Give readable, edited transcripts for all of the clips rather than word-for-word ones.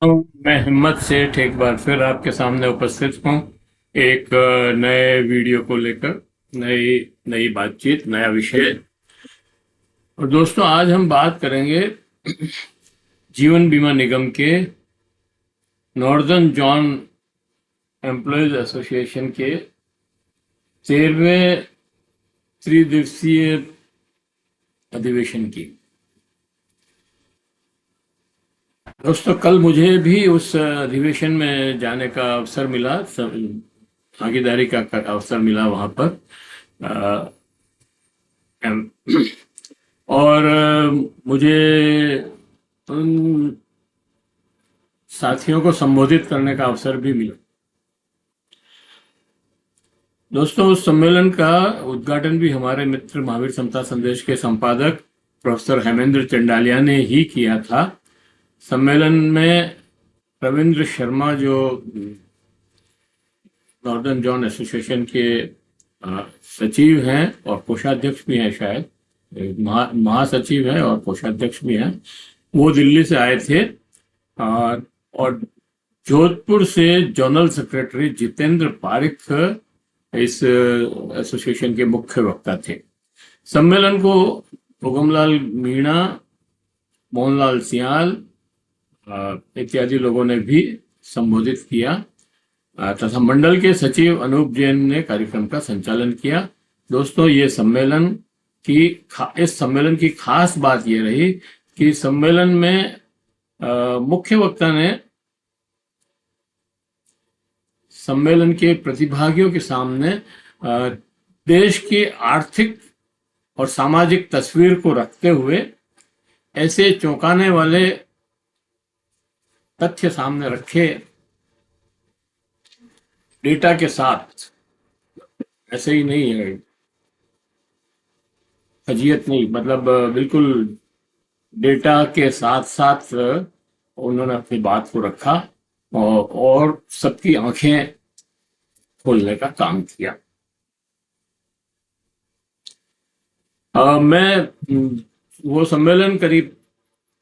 तो मैं हिम्मत सेठ एक बार फिर आपके सामने उपस्थित हूँ एक नए वीडियो को लेकर। नई नई बातचीत, नया विषय। और दोस्तों, आज हम बात करेंगे जीवन बीमा निगम के नॉर्दर्न जॉन एम्प्लॉयज एसोसिएशन के 13वें त्रिदिवसीय अधिवेशन की। दोस्तों, कल मुझे भी उस अधिवेशन में जाने का अवसर मिला, भागीदारी का अवसर मिला वहां पर। अ, एम- और मुझे उन साथियों को संबोधित करने का अवसर भी मिला। दोस्तों, उस सम्मेलन का उद्घाटन भी हमारे मित्र महावीर समता संदेश के संपादक प्रोफेसर हेमेंद्र चंडालिया ने ही किया था। सम्मेलन में रविंद्र शर्मा, जो नॉर्दर्न जॉन एसोसिएशन के सचिव हैं और कोषाध्यक्ष भी हैं, शायद महासचिव हैं और कोषाध्यक्ष भी हैं, वो दिल्ली से आए थे। और जोधपुर से जनरल सेक्रेटरी जितेंद्र पारिक इस एसोसिएशन के मुख्य वक्ता थे। सम्मेलन को भुगमलाल मीणा, मोहनलाल सियाल इत्यादि लोगों ने भी संबोधित किया तथा मंडल के सचिव अनूप जैन ने कार्यक्रम का संचालन किया। दोस्तों, इस सम्मेलन की खास बात यह रही कि सम्मेलन में मुख्य वक्ता ने सम्मेलन के प्रतिभागियों के सामने देश की आर्थिक और सामाजिक तस्वीर को रखते हुए ऐसे चौंकाने वाले तथ्य सामने रखे, डेटा के साथ। ऐसे ही नहीं है, फजीयत नहीं, मतलब बिल्कुल डेटा के साथ साथ उन्होंने अपनी बात को रखा और सबकी आंखें खोलने का काम किया। वो सम्मेलन करीब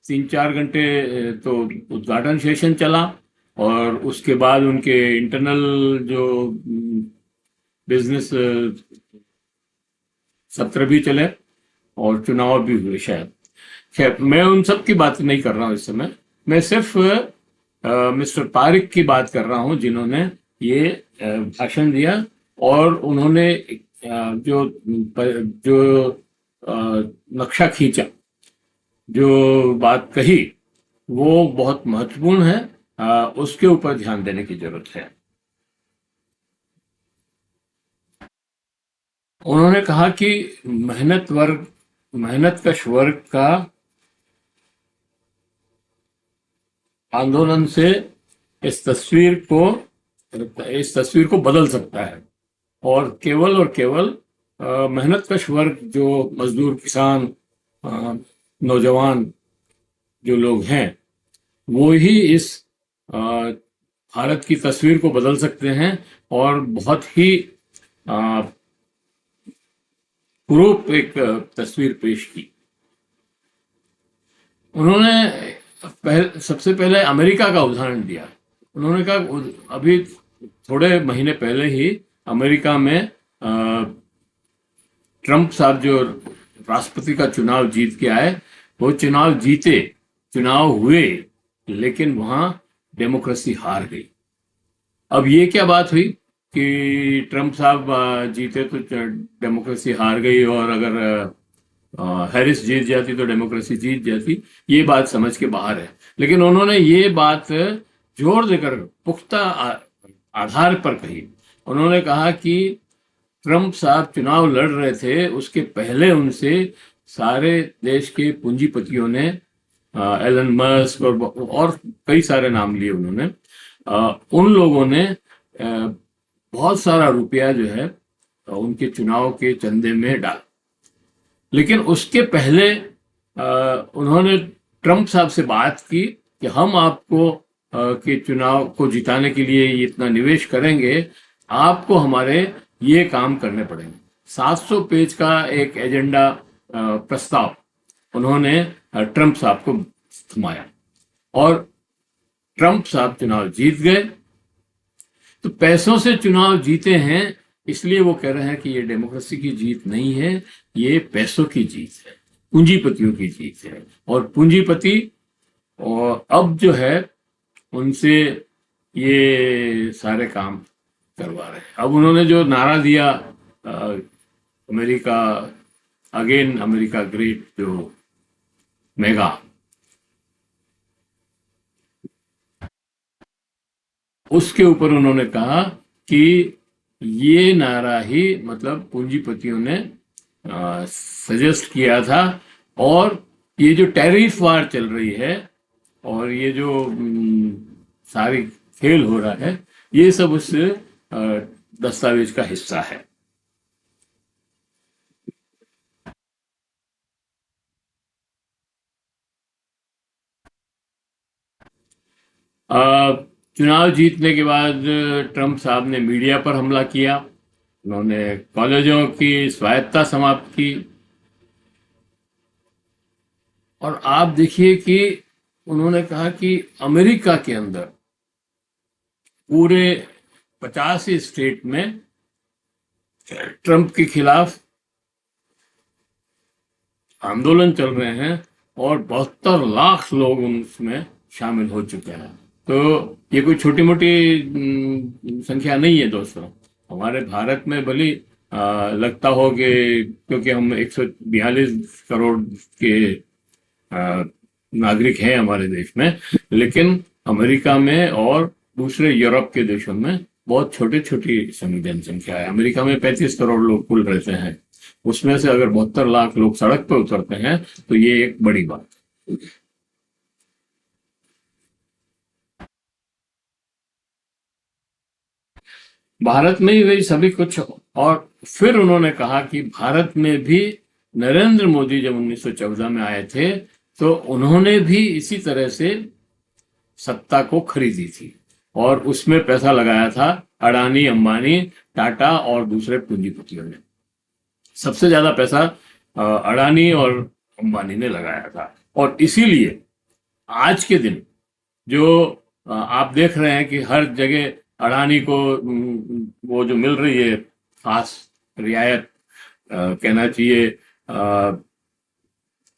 3-4 घंटे तो उद्घाटन सेशन चला, और उसके बाद उनके इंटरनल जो बिजनेस सत्र भी चले और चुनाव भी हुए शायद। खैर, मैं उन सब की बात नहीं कर रहा हूँ इस समय। मैं सिर्फ मिस्टर पारिक की बात कर रहा हूँ, जिन्होंने ये भाषण दिया और उन्होंने जो जो नक्शा खींचा, जो बात कही, वो बहुत महत्वपूर्ण है। उसके ऊपर ध्यान देने की जरूरत है। उन्होंने कहा कि मेहनतकश वर्ग का आंदोलन से इस तस्वीर को बदल सकता है, और केवल मेहनतकश वर्ग, जो मजदूर, किसान, नौजवान जो लोग हैं, वो ही इस भारत की तस्वीर को बदल सकते हैं। और बहुत ही कुरूप एक तस्वीर पेश की उन्होंने। सबसे पहले अमेरिका का उदाहरण दिया। उन्होंने कहा, अभी थोड़े महीने पहले ही अमेरिका में ट्रंप साहब जो राष्ट्रपति का चुनाव जीत के आए, वो चुनाव हुए, लेकिन वहां डेमोक्रेसी हार गई। अब ये क्या बात हुई कि ट्रंप साहब जीते तो डेमोक्रेसी हार गई, और अगर हैरिस जीत जाती तो डेमोक्रेसी जीत जाती? ये बात समझ के बाहर है। लेकिन उन्होंने ये बात जोर देकर पुख्ता आधार पर कही। उन्होंने कहा कि ट्रंप साहब चुनाव लड़ रहे थे, उसके पहले उनसे सारे देश के पूंजीपतियों ने, एलन मस्क और कई सारे नाम लिए उन्होंने, उन लोगों ने बहुत सारा रुपया जो है उनके चुनाव के चंदे में डाला। लेकिन उसके पहले उन्होंने ट्रंप साहब से बात की कि हम आपको के चुनाव को जिताने के लिए इतना निवेश करेंगे, आपको हमारे ये काम करने पड़ेंगे। 700 पेज का एक एजेंडा प्रस्ताव उन्होंने ट्रंप साहब को थमाया। और ट्रंप साहब चुनाव जीत गए। तो पैसों से चुनाव जीते हैं, इसलिए वो कह रहे हैं कि ये डेमोक्रेसी की जीत नहीं है, ये पैसों की जीत है, पूंजीपतियों की जीत है। और पूंजीपति और अब जो है उनसे ये सारे काम करवा रहे हैं। अब उन्होंने जो नारा दिया, अमेरिका अगेन, अमेरिका ग्रेट, जो मेगा, उसके ऊपर उन्होंने कहा कि ये नारा ही मतलब पूंजीपतियों ने सजेस्ट किया था। और ये जो टैरिफ वार चल रही है और ये जो सारी खेल हो रहा है, ये सब उस दस्तावेज का हिस्सा है। चुनाव जीतने के बाद ट्रंप साहब ने मीडिया पर हमला किया, उन्होंने कॉलेजों की स्वायत्तता समाप्त की। और आप देखिए कि उन्होंने कहा कि अमेरिका के अंदर पूरे 50 स्टेट में ट्रंप के खिलाफ आंदोलन चल रहे हैं और 72 लाख लोग उसमें शामिल हो चुके हैं। तो ये कोई छोटी मोटी संख्या नहीं है दोस्तों। हमारे भारत में भले लगता हो कि क्योंकि हम 142 करोड़ के नागरिक हैं हमारे देश में, लेकिन अमेरिका में और दूसरे यूरोप के देशों में बहुत छोटी छोटी जनसंख्या है। अमेरिका में 35 करोड़ लोग कुल रहते हैं, उसमें से अगर 72 लाख लोग सड़क पर उतरते हैं तो ये एक बड़ी बात है। भारत में ही वही सभी कुछ। और फिर उन्होंने कहा कि भारत में भी नरेंद्र मोदी जब 1914 में आए थे तो उन्होंने भी इसी तरह से सत्ता को खरीदी थी और उसमें पैसा लगाया था अडानी, अंबानी, टाटा और दूसरे पूंजीपतियों ने। सबसे ज्यादा पैसा अडानी और अंबानी ने लगाया था। और इसीलिए आज के दिन जो आप देख रहे हैं कि हर जगह अडानी को वो जो मिल रही है खास रियायत, कहना चाहिए,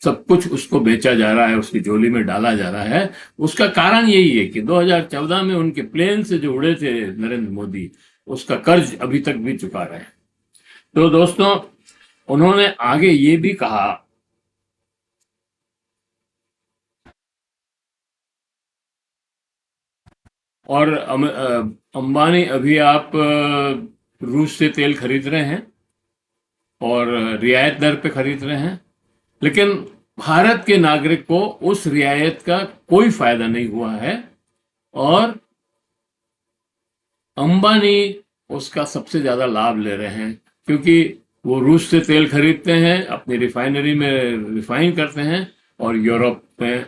सब कुछ उसको बेचा जा रहा है, उसकी झोली में डाला जा रहा है। उसका कारण यही है कि 2014 में उनके प्लेन से जो उड़े थे नरेंद्र मोदी, उसका कर्ज अभी तक भी चुका रहे हैं। तो दोस्तों, उन्होंने आगे ये भी कहा, और अंबानी अभी आप रूस से तेल खरीद रहे हैं और रियायत दर पे खरीद रहे हैं, लेकिन भारत के नागरिक को उस रियायत का कोई फायदा नहीं हुआ है और अंबानी उसका सबसे ज्यादा लाभ ले रहे हैं, क्योंकि वो रूस से तेल खरीदते हैं, अपनी रिफाइनरी में रिफाइन करते हैं और यूरोप में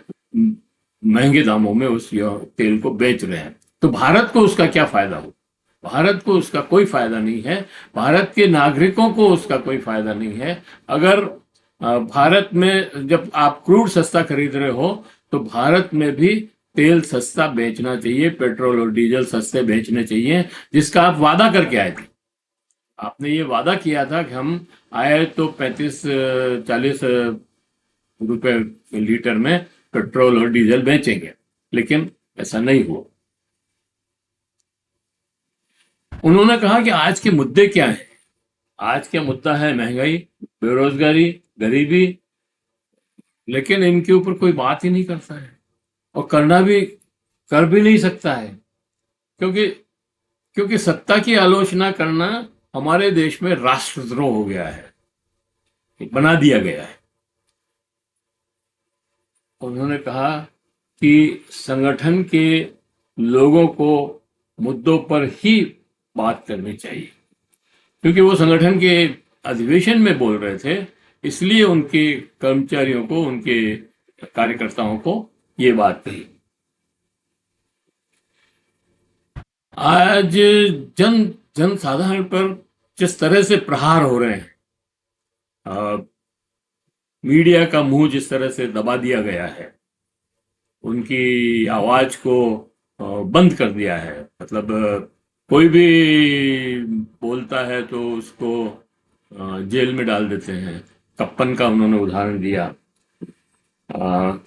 महंगे दामों में उस तेल को बेच रहे हैं। तो भारत को उसका क्या फायदा हो? भारत को उसका कोई फायदा नहीं है, भारत के नागरिकों को उसका कोई फायदा नहीं है। अगर भारत में जब आप क्रूड सस्ता खरीद रहे हो तो भारत में भी तेल सस्ता बेचना चाहिए, पेट्रोल और डीजल सस्ते बेचने चाहिए, जिसका आप वादा करके आए थे। आपने ये वादा किया था कि हम आए तो 35-40 रुपए लीटर में पेट्रोल और डीजल बेचेंगे, लेकिन ऐसा नहीं हुआ। उन्होंने कहा कि आज के मुद्दे क्या हैं। आज का मुद्दा है महंगाई, बेरोजगारी, गरीबी, लेकिन इनके ऊपर कोई बात ही नहीं करता है और कर भी नहीं सकता है, क्योंकि क्योंकि सत्ता की आलोचना करना हमारे देश में राष्ट्रद्रोह हो गया है, बना दिया गया है। उन्होंने कहा कि संगठन के लोगों को मुद्दों पर ही बात करनी चाहिए, क्योंकि वो संगठन के अधिवेशन में बोल रहे थे, इसलिए उनके कर्मचारियों को, उनके कार्यकर्ताओं को ये बात कही। आज जन साधारण पर जिस तरह से प्रहार हो रहे हैं, मीडिया का मुंह जिस तरह से दबा दिया गया है, उनकी आवाज को बंद कर दिया है। मतलब कोई भी बोलता है तो उसको जेल में डाल देते हैं। कप्पन का उन्होंने उदाहरण दिया। अ,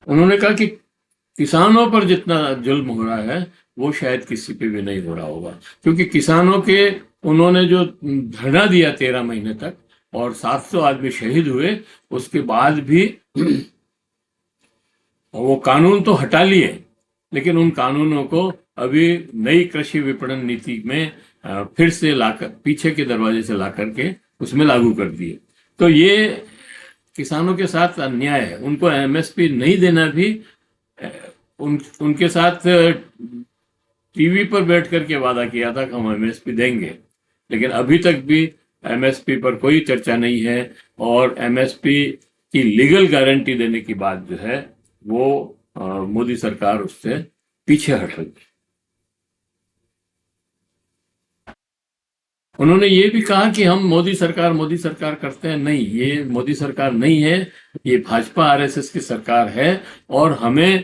उन्होंने कहा कि किसानों पर जितना जुल्म हो रहा है वो शायद किसी पे भी नहीं हो रहा होगा, क्योंकि किसानों के उन्होंने जो धरना दिया 13 महीने तक और 700 आदमी शहीद हुए, उसके बाद भी वो कानून तो हटा लिए, लेकिन उन कानूनों को अभी नई कृषि विपणन नीति में फिर से लाकर पीछे के दरवाजे से ला करके उसमें लागू कर दिए। तो ये किसानों के साथ अन्याय है। उनको एमएसपी नहीं देना भी उनके साथ टीवी पर बैठ करके वादा किया था कि हम एमएसपी देंगे, लेकिन अभी तक भी एमएसपी पर कोई चर्चा नहीं है। और एमएसपी की लीगल गारंटी देने की बात जो है वो मोदी सरकार उससे पीछे हट रही है। उन्होंने ये भी कहा कि हम मोदी सरकार करते हैं। नहीं, ये मोदी सरकार नहीं है, ये भाजपा आरएसएस की सरकार है। और हमें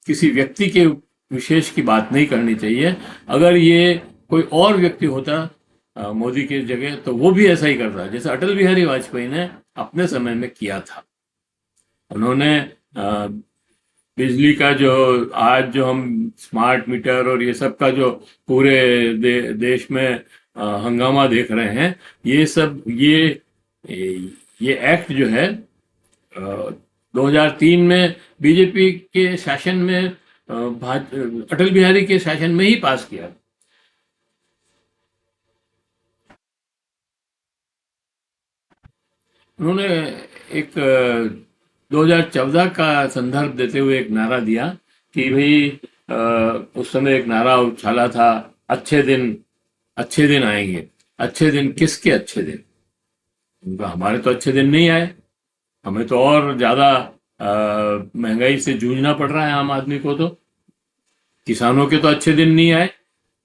किसी व्यक्ति के विशेष की बात नहीं करनी चाहिए। अगर ये कोई और व्यक्ति होता मोदी की जगह, तो वो भी ऐसा ही करता, जैसे अटल बिहारी वाजपेयी ने अपने समय में किया था। उन्होंने बिजली का जो आज जो हम स्मार्ट मीटर और ये सब का जो पूरे देश में हंगामा देख रहे हैं, ये सब ये एक्ट जो है 2003 में बीजेपी के शासन में अटल बिहारी के शासन में ही पास किया। उन्होंने एक 2014 का संदर्भ देते हुए एक नारा दिया कि भाई उस समय एक नारा उछाला था, अच्छे दिन आएंगे। अच्छे दिन किसके अच्छे दिन? उनका हमारे तो अच्छे दिन नहीं आए। हमें तो और ज्यादा महंगाई से जूझना पड़ रहा है आम आदमी को। तो किसानों के तो अच्छे दिन नहीं आए,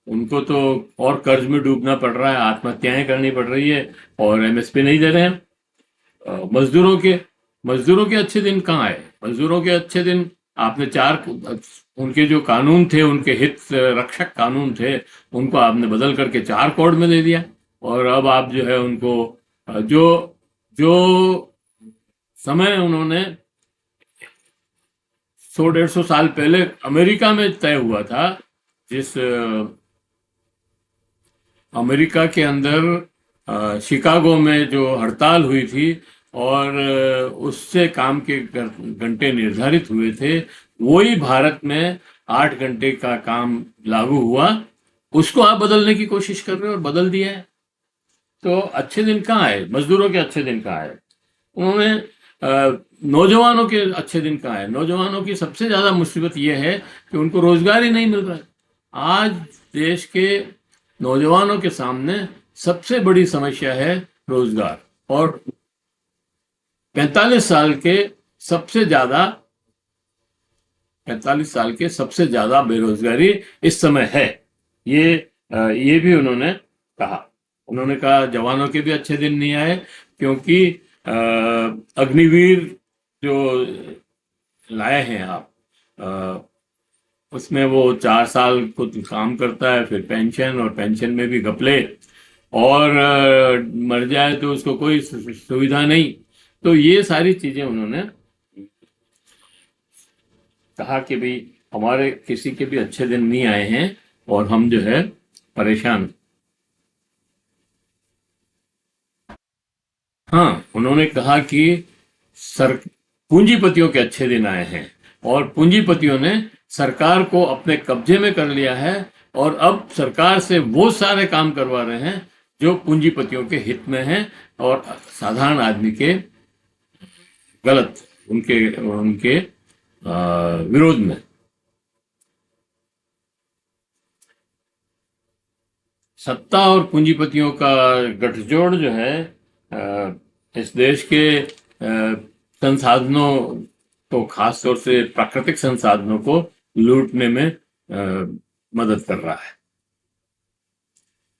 उनको तो और कर्ज में डूबना पड़ रहा है, आत्महत्याएं करनी पड़ रही है और एमएसपी नहीं दे रहे हैं। मजदूरों के अच्छे दिन कहाँ आए? मजदूरों के अच्छे दिन आपने उनके जो कानून थे, उनके हित रक्षक कानून थे, उनको आपने बदल करके 4 कोड में दे दिया। और अब आप जो है उनको जो जो समय उन्होंने 100-150 साल पहले अमेरिका में तय हुआ था, जिस अमेरिका के अंदर शिकागो में जो हड़ताल हुई थी और उससे काम के घंटे निर्धारित हुए थे, वही भारत में 8 घंटे का काम लागू हुआ। उसको आप बदलने की कोशिश कर रहे हो और बदल दिया है। तो अच्छे दिन कहाँ आए? मजदूरों के अच्छे दिन कहाँ आए? उन्होंने नौजवानों के अच्छे दिन कहाँ है? नौजवानों की सबसे ज्यादा मुसीबत यह है कि उनको रोजगार ही नहीं मिल रहा है। आज देश के नौजवानों के सामने सबसे बड़ी समस्या है रोजगार। और 45 साल के सबसे ज्यादा 45 साल के सबसे ज्यादा बेरोजगारी इस समय है। ये भी उन्होंने कहा। उन्होंने कहा जवानों के भी अच्छे दिन नहीं आए, क्योंकि अग्निवीर जो लाए हैं आप, उसमें वो 4 साल कुछ काम करता है, फिर पेंशन, और पेंशन में भी घपले, और मर जाए तो उसको कोई सुविधा नहीं। तो ये सारी चीजें उन्होंने कहा कि भाई हमारे किसी के भी अच्छे दिन नहीं आए हैं और हम जो है परेशान। हाँ, उन्होंने कहा कि सर पूंजीपतियों के अच्छे दिन आए हैं और पूंजीपतियों ने सरकार को अपने कब्जे में कर लिया है, और अब सरकार से वो सारे काम करवा रहे हैं जो पूंजीपतियों के हित में हैं और साधारण आदमी के गलत, उनके उनके विरोध में। सत्ता और पूंजीपतियों का गठजोड़ जो है इस देश के संसाधनों को, खास तौर से प्राकृतिक संसाधनों को लूटने में मदद कर रहा है।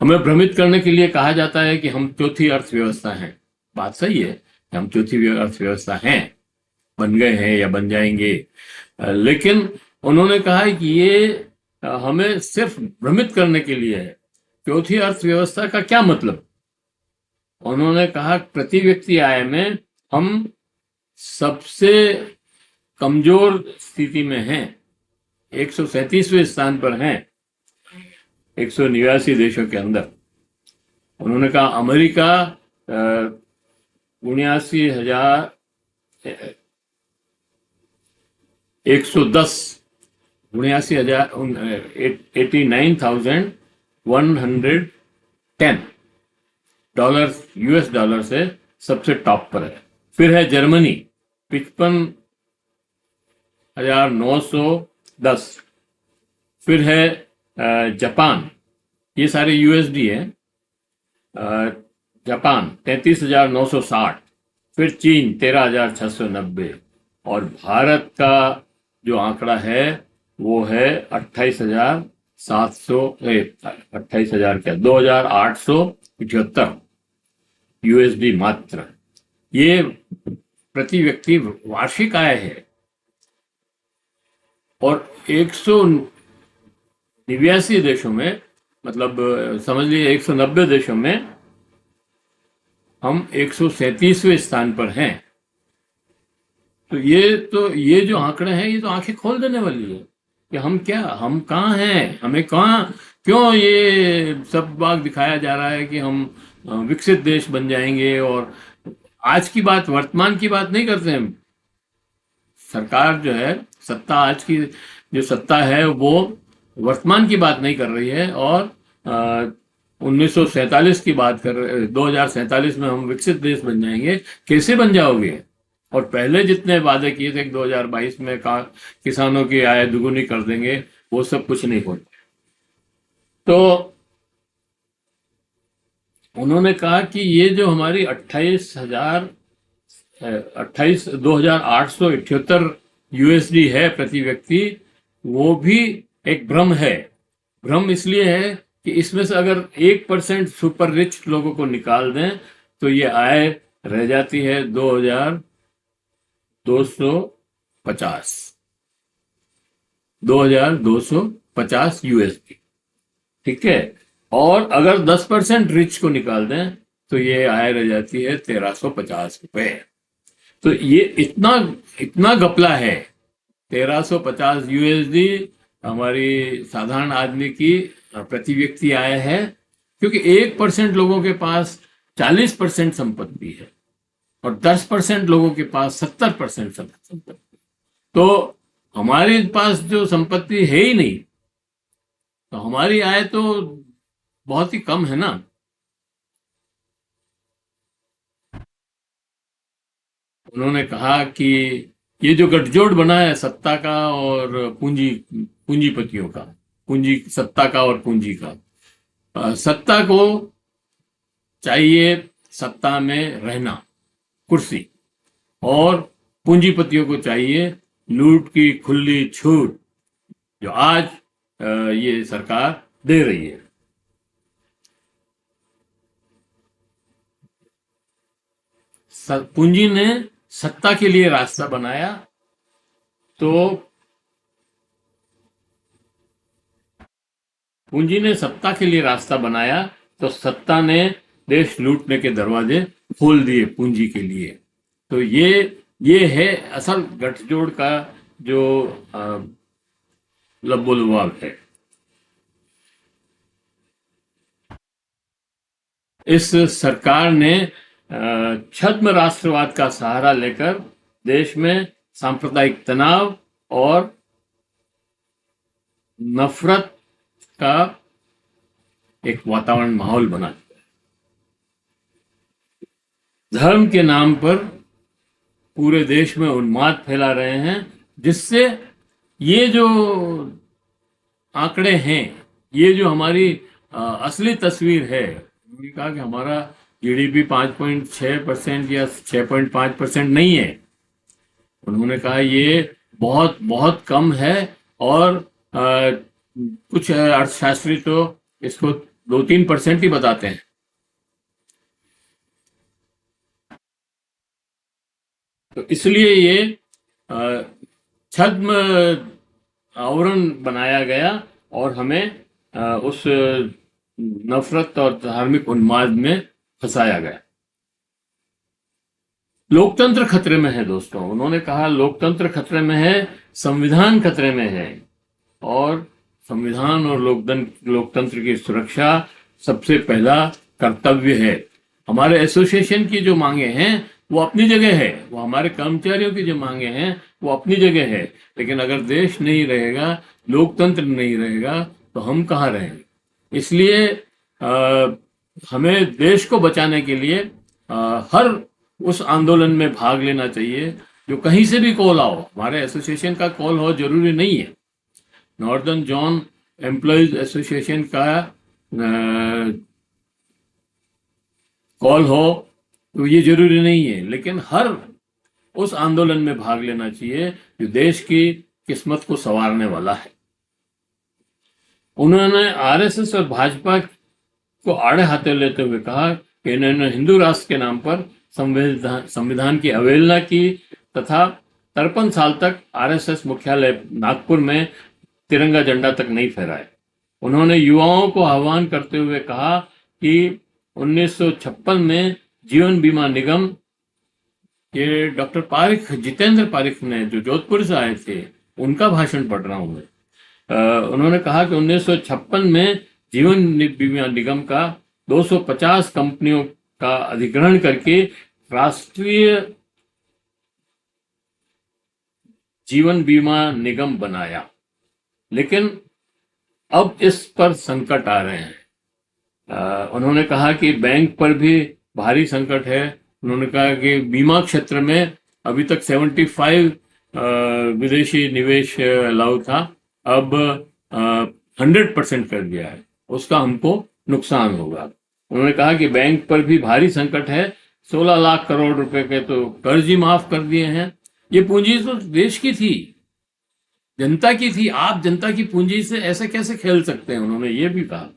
हमें भ्रमित करने के लिए कहा जाता है कि हम चौथी अर्थव्यवस्था हैं। बात सही है कि हम चौथी अर्थव्यवस्था हैं, बन गए हैं या बन जाएंगे, लेकिन उन्होंने कहा है कि ये हमें सिर्फ भ्रमित करने के लिए है। चौथी अर्थव्यवस्था का क्या मतलब? उन्होंने कहा प्रति व्यक्ति आय में हम सबसे कमजोर स्थिति में हैं, 137वें स्थान पर हैं 189 देशों के अंदर। उन्होंने कहा अमेरिका 79,110 $89,110 US डॉलर से सबसे टॉप पर है। फिर है जर्मनी 55,910। फिर है जापान, ये सारे यूएसडी है। जापान 33,960। फिर चीन 13,690 और भारत का जो आंकड़ा है वो है 28,700 28,000 क्या 2,878 यूएसडी मात्र। ये प्रति व्यक्ति वार्षिक आय है। और 189 देशों में, मतलब समझ लीजिए 190 देशों में हम 137वें स्थान पर हैं। तो ये जो आंकड़े हैं ये तो आंखें खोल देने वाली है कि हम कहाँ हैं, हमें कहाँ, क्यों ये सब बात दिखाया जा रहा है कि हम विकसित देश बन जाएंगे। और आज की बात, वर्तमान की बात नहीं करते हैं। सरकार जो है, सत्ता, आज की जो सत्ता है वो वर्तमान की बात नहीं कर रही है और 1947 की बात कर रहे। 2047 में हम विकसित देश बन जाएंगे। कैसे बन जाओगे? और पहले जितने वादे किए थे कि 2022 में किसानों की आय दुगुनी कर देंगे, वो सब कुछ नहीं होता। तो उन्होंने कहा कि ये जो हमारी 2,878 यूएसडी है प्रति व्यक्ति, वो भी एक भ्रम है। भ्रम इसलिए है कि इसमें से अगर 1% सुपर रिच लोगों को निकाल दें तो ये आय रह जाती है 2,250 यूएसडी। ठीक है। और अगर 10% रिच को निकाल दें तो ये आय रह जाती है 1,350 रुपए। तो ये इतना इतना घपला है। 1,350 यूएसडी हमारी साधारण आदमी की प्रति व्यक्ति आय है, क्योंकि 1% लोगों के पास 40% संपत्ति है और 10% लोगों के पास 70% संपत्ति। तो हमारे पास जो संपत्ति है ही नहीं, तो हमारी आय तो बहुत ही कम है ना। उन्होंने कहा कि ये जो गठजोड़ बना है सत्ता का और पूंजीपतियों का, सत्ता का और पूंजी का, सत्ता को चाहिए सत्ता में रहना, कुर्सी, और पूंजीपतियों को चाहिए लूट की खुली छूट, जो आज ये सरकार दे रही है। पूंजी ने सत्ता के लिए रास्ता बनाया, तो पूंजी ने सत्ता के लिए रास्ता बनाया तो सत्ता ने देश लूटने के दरवाजे खोल दिए पूंजी के लिए। तो ये है असल गठजोड़ का जो लब्बो-लुबाब है। इस सरकार ने छद्म राष्ट्रवाद का सहारा लेकर देश में सांप्रदायिक तनाव और नफरत का एक वातावरण, माहौल बना दिया। धर्म के नाम पर पूरे देश में उन्माद फैला रहे हैं, जिससे ये जो आंकड़े हैं, ये जो हमारी असली तस्वीर है, उन्होंने कहा कि हमारा जीडीपी 5.6% या 6.5% नहीं है। उन्होंने कहा ये बहुत बहुत कम है। और कुछ अर्थशास्त्री तो इसको 2-3% ही बताते हैं। तो इसलिए ये छद्म आवरण बनाया गया और हमें उस नफरत और धार्मिक उन्माद में फंसाया गया। लोकतंत्र खतरे में है दोस्तों। उन्होंने कहा लोकतंत्र खतरे में है, संविधान खतरे में है, और संविधान और लोकतंत्र की सुरक्षा सबसे पहला कर्तव्य है। हमारे एसोसिएशन की जो मांगे हैं वो अपनी जगह है, वो हमारे कर्मचारियों की जो मांगे हैं वो अपनी जगह है, लेकिन अगर देश नहीं रहेगा, लोकतंत्र नहीं रहेगा, तो हम कहाँ रहेंगे। इसलिए हमें देश को बचाने के लिए हर उस आंदोलन में भाग लेना चाहिए जो कहीं से भी कॉल आओ। हमारे एसोसिएशन का कॉल हो जरूरी नहीं है, नॉर्दर्न जोन एम्प्लॉयज एसोसिएशन का कॉल हो तो ये जरूरी नहीं है, लेकिन हर उस आंदोलन में भाग लेना चाहिए जो देश की किस्मत को संवारने वाला है। उन्होंने आरएसएस और भाजपा को आड़े हाथे लेते हुए कहा कि इन्होंने हिंदू राष्ट्र के नाम पर संविधान की अवहेलना की तथा 53 साल तक आरएसएस मुख्यालय नागपुर में तिरंगा झंडा तक नहीं फहराए। उन्होंने युवाओं को आह्वान करते हुए कहा कि 1956 में जीवन बीमा निगम, ये डॉक्टर पारिख, जितेंद्र पारिख ने, जो जोधपुर से आए थे, उनका भाषण पढ़ रहा हूं मैं। उन्होंने कहा कि 1956 में जीवन बीमा निगम का 250 कंपनियों का अधिग्रहण करके राष्ट्रीय जीवन बीमा निगम बनाया, लेकिन अब इस पर संकट आ रहे हैं। उन्होंने कहा कि बैंक पर भी भारी संकट है। उन्होंने कहा कि बीमा क्षेत्र में अभी तक 75 विदेशी निवेश अलाउ था, अब 100% कर दिया है, उसका हमको नुकसान होगा। उन्होंने कहा कि बैंक पर भी भारी संकट है, 16 लाख करोड़ रुपए के तो कर्ज ही माफ कर दिए हैं। ये पूंजी तो देश की थी, जनता की थी, आप जनता की पूंजी से ऐसे कैसे खेल सकते हैं, उन्होंने ये भी कहा।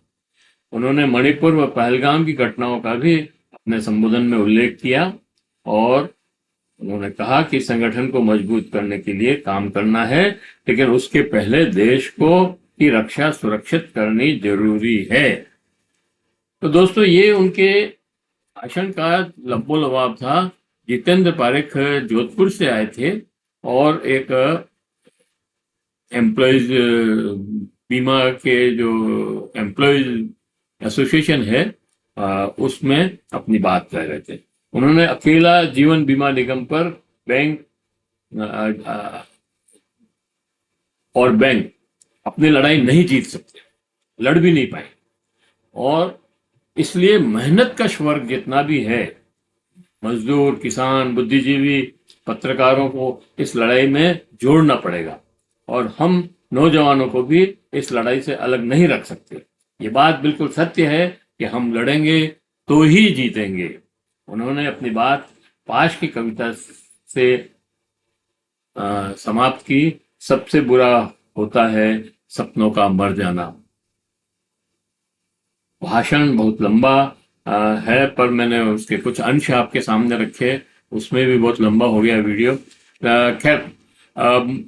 उन्होंने मणिपुर व पहलगाम की घटनाओं का भी अपने संबोधन में उल्लेख किया और उन्होंने कहा कि संगठन को मजबूत करने के लिए काम करना है, लेकिन उसके पहले देश को की रक्षा सुरक्षित करनी जरूरी है। तो दोस्तों, ये उनके भाषण का लब्बो लबाब था। जितेंद्र पारिख जोधपुर से आए थे और एक एम्प्लॉयज बीमा के जो एम्प्लॉयज एसोसिएशन है उसमें अपनी बात कह रहे थे। उन्होंने अकेला जीवन बीमा निगम पर बैंक अपनी लड़ाई नहीं जीत सकते, लड़ भी नहीं पाए, और इसलिए मेहनत कश वर्ग जितना भी है, मजदूर, किसान, बुद्धिजीवी, पत्रकारों को इस लड़ाई में जोड़ना पड़ेगा, और हम नौजवानों को भी इस लड़ाई से अलग नहीं रख सकते। ये बात बिल्कुल सत्य है कि हम लड़ेंगे तो ही जीतेंगे। उन्होंने अपनी बात पाश की कविता से समाप्त की। सबसे बुरा होता है सपनों का मर जाना। भाषण बहुत लंबा है, पर मैंने उसके कुछ अंश आपके सामने रखे, उसमें भी बहुत लंबा हो गया वीडियो। खैर,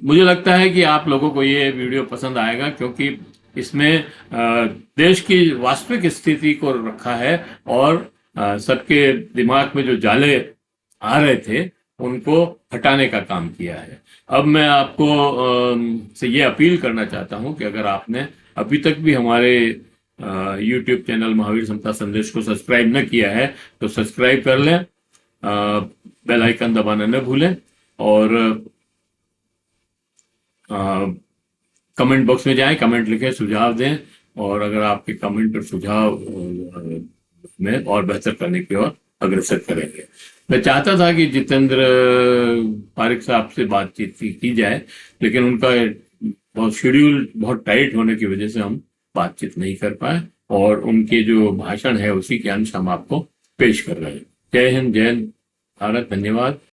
मुझे लगता है कि आप लोगों को ये वीडियो पसंद आएगा, क्योंकि इसमें देश की वास्तविक स्थिति को रखा है और सबके दिमाग में जो जाले आ रहे थे उनको हटाने का काम किया है। अब मैं आपको से ये अपील करना चाहता हूं कि अगर आपने अभी तक भी हमारे YouTube चैनल महावीर समता संदेश को सब्सक्राइब न किया है तो सब्सक्राइब कर लें, बेल आइकन दबाना न भूलें, और कमेंट बॉक्स में जाएं, कमेंट लिखें, सुझाव दें, और अगर आपके कमेंट और सुझाव में और बेहतर करने की ओर अग्रसर करेंगे। मैं चाहता था कि जितेंद्र पारिख साहब से बातचीत की जाए, लेकिन उनका बहुत शेड्यूल बहुत टाइट होने की वजह से हम बातचीत नहीं कर पाए, और उनके जो भाषण है उसी के अंश हम आपको पेश कर रहे हैं। जय हिंद, जय भारत, धन्यवाद।